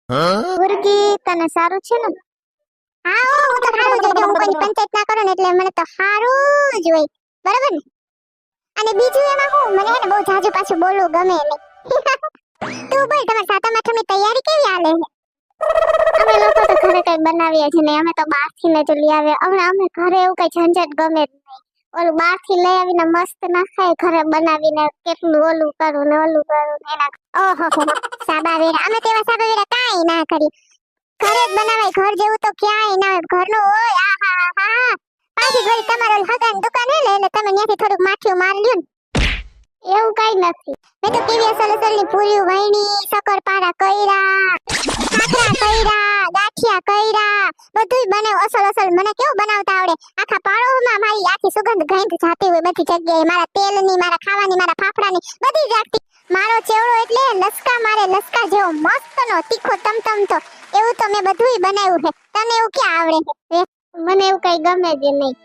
મુર્ગી તને સારું છે ને? હા હું તો સારું જોજો હું કોઈ પંચાયત ના કરું ને એટલે મને તો સારું જ હોય બરાબર ને. અને બીજું એમાં હું મને હે ને બહુ જાજુ પાછું બોલવું ગમે નહીં. તું બોલ તમાર સાતમ આઠમની તૈયારી કેવી હાલે છે? અમે લોકો તો ઘરે કઈ બનાવીએ જ નહીં, અમે તો બહારથી ને જ લઈ આવીએ. હમણાં અમે ઘરે એવું કઈ ઝંઝટ ગમે જ નહીં. ઓલું બહારથી લઈ આવીને મસ્ત ના ખાય, ઘરે બનાવીને કેટલું ઓલું કરું ને એના. ઓહો સાબાવેરા અમે તેવા સાબાવેરા કાઈ ના કરી. ઘરે જ બનાવાય, ઘર જેવું તો ક્યાંય ના હોય. ઘરનું હોય આહા પાછી ઘરે તમારો હગાની દુકાન હે એટલે તમે ત્યાંથી થોડુંક માઠિયું મારી લ્યો ને. એવું કઈ નથી. મેં તો કેવી અસલ અસલની પૂરી વહીણી, શક્કરપારા કઈરા, ખાખરા કઈરા, ગાંઠિયા કઈરા, બધુંય બનાવ અસલ અસલ. મને કેવું બનાવતા આવડે. આખા પાડોમાં મારી આખી સુગંધ ગંધ જાતી હોય બધી જગ્યાએ. મારા તેલની, મારા ખાવાની, મારા ફાફડાની બધી જ રાખતી. મારો ચેવડો એટલે લસકા મારે, લસકા જેવો મસ્તનો તીખો તમતમ તો એવું તો મેં બધુંય બનાવ્યું છે. તને એવું ક્યાં આવડે છે? મને એવું કઈ ગમે જ નહીં.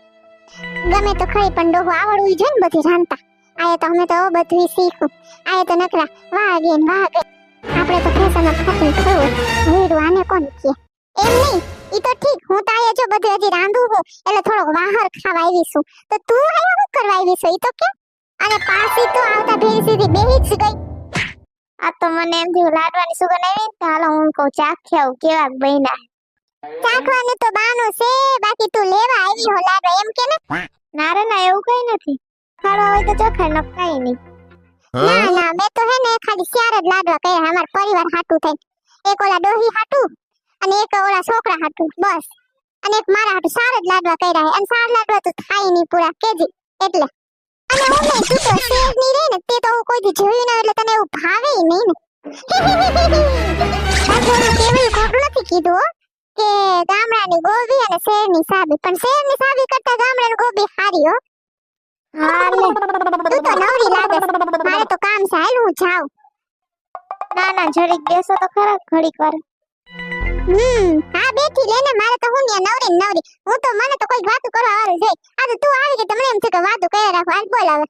ગમે તો ખરી પણ ડોહો આવડવું જોઈએ ને બધી રાંધતા. આયે તો અમે તો બધું શીખું. આયે તો નકરા વાગે ને વાગે. આપણે તો ફેશન ખાતું થયું વીડું આને કોણ કે એમ નહીં. ઈ તો ઠીક, હું તો આયે જો બધું હજી રાંધું હું એટલે થોડોક વાહર ખાવા આવી છું. તો તું આયા શું કરવા આવી છું ઈ તો કે? અને પાછી તો આવતા ભેરી સીધી બેહી જ ગઈ. આ તો મને એમ થયું લાડવાની સુગંધ આવી ને હાલો હું કહું ચાખી આવું કેવા બન્યા. ચાખવાનું તો બાનું છે, બાકી તું લેવા આવી હો લાડવા એમ કે ને? ના રે ના એવું કઈ નથી. ખાડો હોય તો ચોખાઈ ન કઈ નહીં. ના ના મેં તો હે ને ખાલી ચાર જ લાડવા કર્યા અમાર પરિવાર હાટું થઈ. એક ઓલા ડોહી હાટું અને એક ઓલા છોકરા હાટું બસ. અને એક મારા હાટું ચાર જ લાડવા કર્યા. અને ચાર લાડવા તો થાય નહીં પૂરા કેજી એટલે. અને હું નહીં તું તો શેર ની રે ને તે તો હું કોઈ દી જોયું ના એટલે તને એવું ભાવે નહીં ને. આ થોડું કેવું ખોટું નથી કીધું હો કે ગામડાની ગોબી અને શહેરની સાબી, પણ શહેરની સાબી કરતા ગામડાની ગોબી સારી હો. હા લે તું તો નવરી લાગે છે. મારે તો કામ છે હાલ હું જાઉં. ના ના જરીક બેસો તો ખરા ઘડીક વાર. હા બેઠી લે ને. મારે તો હું ન્યા નવરી ને નવરી. હું તો મને તો કોઈ વાતું કરવા વાળું છે. આ તો તું આવી ગઈ તો મને એમ થયું કે વાતું કરી રાખો. હાલ બોલ હવે.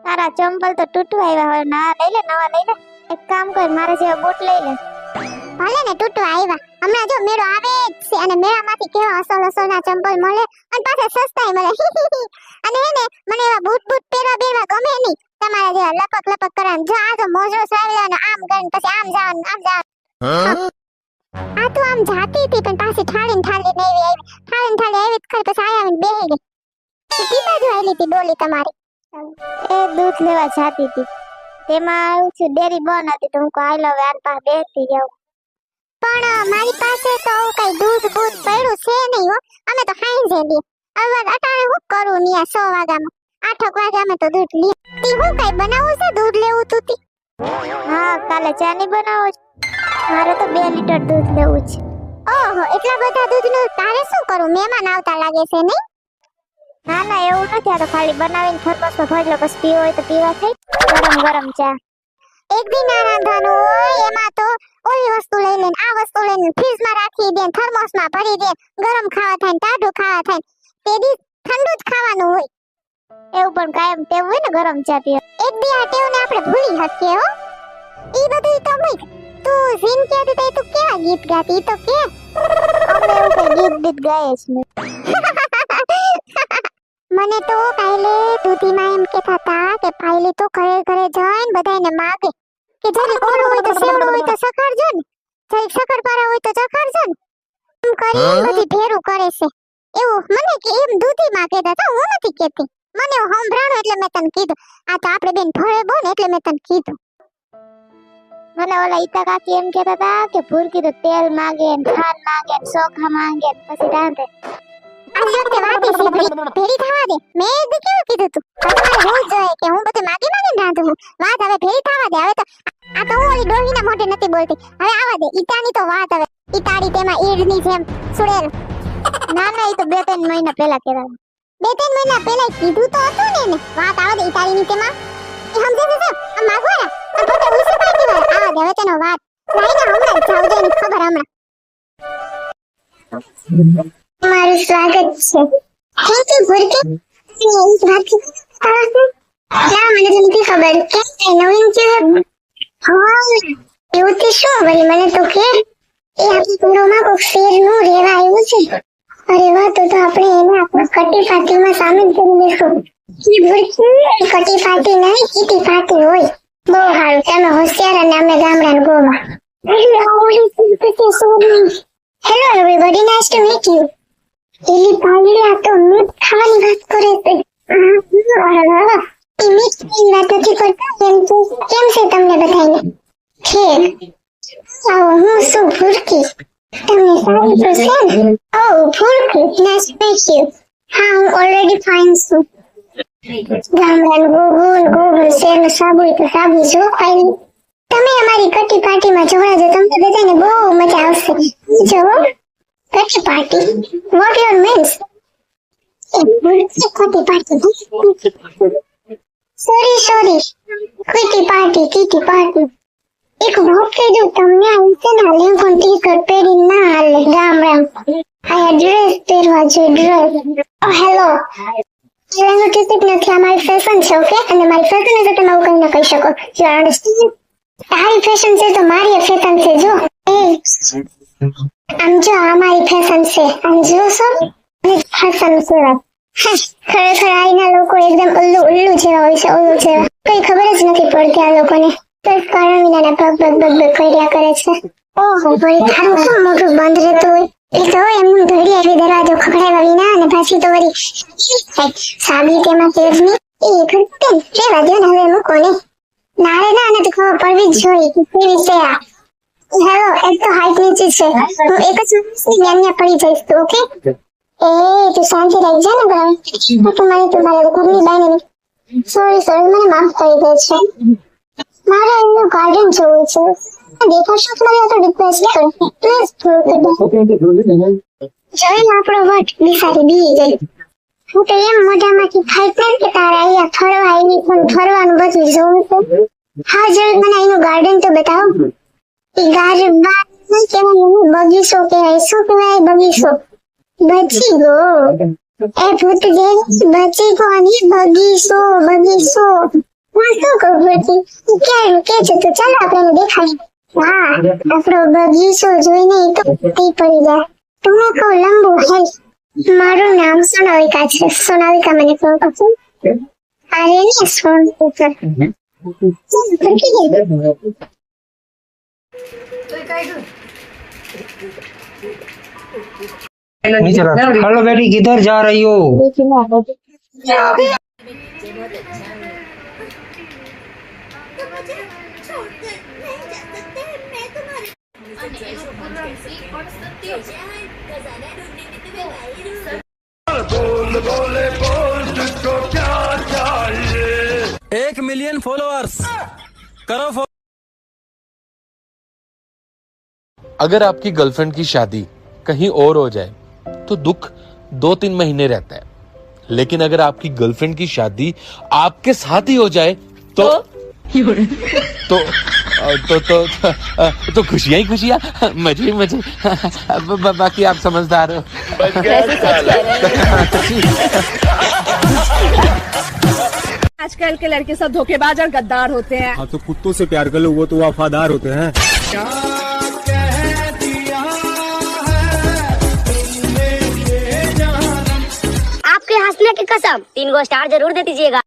તારા ચંપલ તો તૂટવા આવ્યા હવે. નવા લઈ લે. એક કામ કર મારા જેવા બૂટ લઈ લે. ભલે ને તૂટવા આવ્યા. હમણાં જો મેળો આવે જ છે અને મેળામાંથી કેવા અસલ અસલના ચંપલ મળે અને પાછા સસ્તાય મળે. અને હે ને મને એવા બૂટ પહેરવા ગમે નહીં. તમારા જેવા લપક કરવાનું. જો આ તો મોજરો સરાવી દેવાનો આમ કરીને પછી આમ જવાનું. આ તો આમ જાતી હતી પણ પાછી ઠાળી નહીં આવી. ઠાળી આવી ખરી પછી આવીને બેહી ગઈ. કી બાજુ આવેલી હતી ડોલી તમારી? એ દૂધ લેવા જાતી હતી. તેમાં આવ્યું છે ડેરી બંધ હતી તો હું કહું હવે આન પાસે બેસતી જાઉં. પણ મારી પાસે તો કઈ દૂધ પડ્યું છે નહીં હો. અમે તો ખાઈ જઈએ. હવે અટાણે હું કરું નિયા 100 વાગ્યામાં 8 વાગે અમે તો દૂધ લઈએ. તી હું કઈ બનાવું છે દૂધ લેવું તું તી? હા કાલે ચા ની બનાવો છો? મારે તો 2 લીટર દૂધ લેવું છે. ઓહો એટલા બધા દૂધનું તારે શું કરું? મહેમાન આવતા લાગે છે નહીં? ના ના એવું નથી. આ તો ખાલી બનાવીને થર્મોસમાં ભરી લો પછી પીવો હોય તો પીવા થઈ. ગરમ ચા. એક દિન ના રાંધવાનું હોય એમાં તો ઓલી વસ્તુ લઈ લઈને આ વસ્તુ લઈને ફ્રીજમાં રાખી દે, થર્મોસમાં ભરી દે. ગરમ ખાવા થાય ને ટાઢું ખાવા થાય તે દી ઠંડુ જ ખાવાનું હોય. એવું પણ કાયમ ટેવ હોય ને ગરમ ચા પીવા. એક દી આ ટેવને આપણે ભૂલી શકીએ હો. ઈ બધું તો મૂક. તું ઝીન કહેતી તો તું કેવા ગીત ગાતી ઈ તો કે? અમે એવું કઈ ગીત ગાય જ નહીં. મને તો કાલે દૂધીમાં એમ કહેતા હતા કે પાયલી તો ઘરે જઈને બધાને માગે કે જરી ઓળું હોય તો સેવડું હોય તો સખાડજો ને, જરી શક્કરપારા હોય તો ચખાડજો ને. એમ કરી બધી ભેરું કરે છે એવું મને કે એમ દૂધીમાં કહેતા હતા. હું નથી કહેતી. મને સંભળાણું એટલે મેં તને કીધું. આ તો આપણે બેન ભળે બોલ એટલે મેં તને કીધું. મને ઓલા ઈતા કાકી એમ કહેતા હતા કે ભૂરકી તો તેલ માંગે ને ખાંડ માંગે ને ચોખા માંગે ને પછી રાંધે. આ વખતે વાતી સીધરી ભેરી થવા દે. મેં એ કેવું કીધું તું? તમારે હું જોઈએ કે હું બધું માગી રાંધું હું. વાત હવે ભેરી થવા દે. હવે તો આ તો હું ઓલી ડોહીના મોઢે નથી બોલતી. હવે આવા દે. ઈટાની તો વાત હવે. ઈટાડી તેમાં ઈડની જેમ સુડેલ. ના ના એ તો 2-3 મહિના પહેલા કહેતા. 2-3 મહિના પહેલા કીધું તો હતું ને એને. વાત આવા દે ઈટાડીની તેમાં. એ સમજે છે આ માગવાના આ પોતે ઉલસી પાટી વાળા. આવા દે હવે તેનો વાત. લાઈને હમણાં જાવ જઈને ખબર હમણાં. મારું સ્વાગત છે. થેન્ક યુ ભૂરકી. ના મને તો નથી ખબર કે નવીન છે. હા એવું તે શું વળી મને તો કે એ આપણી કુંડોમાં કોક શેરનું રેવા આવ્યું છે. અરે વાહ, તો આપણે એને આપણા કટી પાર્ટીમાં સામેલ કરી દઈશું. ઈ ભૂરકી કટી પાર્ટી નહીં, કીટી પાર્ટી હોય. બહુ સારું, તમે હોશિયાર અને અમે ગામડાના ગોમાં. Hello everybody, nice to meet you. એલી પાલડી તો મીઠ ખાવાની વાત કરે છે. એ મીઠ ખાવાની વાત નથી કરતા. કેમ છે તમને બધાને? ઠીક. આવો, હું શું ભૂરકી. તમને સારી તો છે ને? ઓહ ભૂરકી, નાઇસ ટુ મીટ યુ. હા, હું ઓલરેડી ફાઇન છું. ગામડાનું ગોગુન શેરનું સાબુ તો સાબુ જો ખાઈ. તમે અમારી કટી પાર્ટીમાં જોડાજો, તમને બધાને બહુ મજા આવશે. જો કટી પાર્ટી, વોટ યોર મીન્સ? કટી પાર્ટી, સોરી કટી પાર્ટી. એક વાત કહી દઉં તમને, આવી છે ને લેંઘો ટી શર્ટ પહેરી ના હાલે. રામ આ ડ્રેસ પહેરવા જોઈએ, ડ્રેસ. હેલો, લેંઘો ટી શર્ટ નથી, આ મારી ફેશન છે. ઓકે, અને મારી ફેશન છે, તમે આવું કઈ ના કહી શકો. You understand? તારી ફેશન છે તો મારી ફેશન છે. જો આમ જો, આ મારી ફેશન છે. આમ જો છો ફેશન છે. ખરેખર આઈના લોકો એકદમ ઉલ્લુ જેવા હોય છે. ઉલ્લુ જેવા કઈ ખબર જ નથી પડતી આ લોકોને. તો કારણ વિનાના ભગ કર્યા કરે છે. ઓહો, વળી થારું શું મોઢું બંધ રહેતું હોય. એ તો એમનું ધડી આવી દરવાજો ખખડાવ્યા વિના, અને પાછી તો વળી સાબી તેમાં તેજની એ ઘટે રેવા દો ને, હવે મૂકો ને. નારે ના, અને તો ખબર પડવી જ જોઈએ કે કેવી છે આ. હેલો, એક તો હાઈટ નીચી છે, હું એક જ ન્યા પડી જઈશ. તું ઓકે? એ તું શાંતિ રાખજે ને બરાબર. તું મને તમારા ઘરની બાઈને સોરી મને માફ કરી દે છે. મારે એનું ગાર્ડન જોવું છે. દેખાશો મને તો રિક્વેસ્ટ કરું પ્લીઝ. જોઈને આપણો વટ બિસારી બી ગઈ. હું તો એમ મોઢામાંથી ફાઈટ નથી કે તારા અહીંયા ફરવા આવી, પણ ફરવાનું બધું જોવું છે. હા જરૂર, મને એનું ગાર્ડન તો બતાવો. એ ગાર્ડન કેવાય, બગીચો કહેવાય. શું કહેવાય? બગીચો. બચી ગયો એ ભૂત જેવી, બચી ગયો બગીચો. હું શું કહું ભૂતી, ક્યાં કે છે તો ચાલો આપણે દેખાય. હા, આપણો બગીચો જોઈને તો પડી જાય. તમે કહો લંબુ હે. મારું નામ સોનાલિકા છે. સોનાલિકા મને કહો પછી. અરે ને સોનાલિકા. हेलो बेटी, किधर जा रही हो? एक मिलियन फॉलोअर्स करो। अगर आपकी गर्लफ्रेंड की शादी कहीं और हो जाए तो दुख 2-3 महीने रहता है, लेकिन अगर आपकी गर्लफ्रेंड की शादी आपके साथ ही हो जाए तो खुशियां ही खुशियां, मजे ही मजे। बाकी आप समझदार हो। आजकल के लड़के सब धोखेबाज और गद्दार होते हैं। हाँ, तो कुत्तों से प्यार कर लो, वो तो वफादार होते हैं। आपके हंसने की कसम 3 स्टार जरूर दे दीजिएगा।